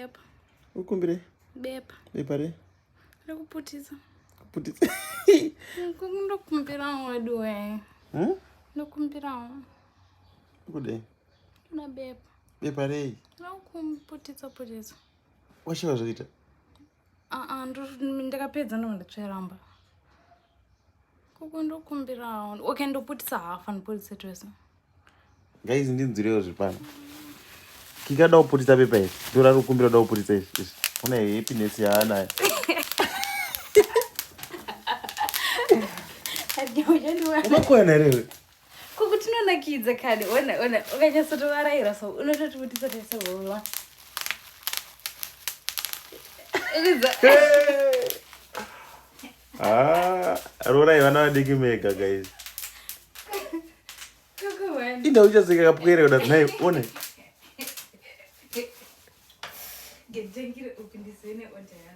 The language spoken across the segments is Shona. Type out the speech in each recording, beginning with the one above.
bepa. Ukumbire? Bepa. Bepa re? Ndakuputisa. Kuputisa. Ndokumbirawo wedu we. Ndokumbirawo. Kude? Na bepa. Bepa re? Putisa. Washiwa zvaita? Ndakapedza ndotsveramba. Ndokumbirawo. Okay, ndoputisa half and putisa twese. Guys, ndinzirewo zvipano. Kikada kuputisa bepa iri. Ndora rukumbira da kuputisa izvi. Una happiness yaanayo. Umakwana here? Kukuti nonakidza kade. Ona. Ukanyatsotovaraira so unototiputisa twese wowa. Roorai vana vadiki mega guys. Inda uchasika kapwere kuda nai one. Getengire upindisene odaya.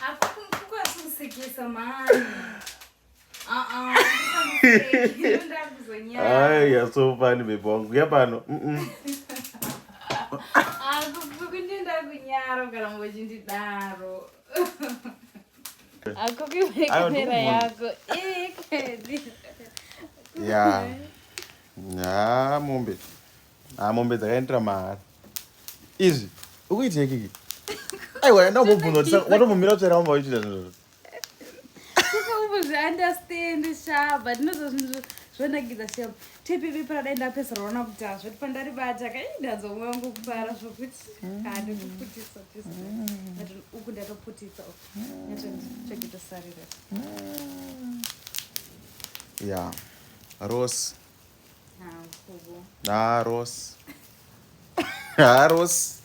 Akukusikisa mani. Ai, you're so funny baby. Kuya pano. Akukukuninda kunyaro kana mojindidaro. Akukuwekera yako. Yeah. Mombe. Mombe dzakaendera mahari. Izvi ukuite kiki. Aiwa ndambobvunza kuti watomumira tsvera mumba uchita zvinhu. Understand shaba ndinozvonakidza shaba tepipi parada ndapesera ona kuti azvoti pandaribata kaidazomwe wangu kubara zvokuti kade kuputisa tisa uku ndatoputisa chekutosarira ya rosi kubo rosi rosi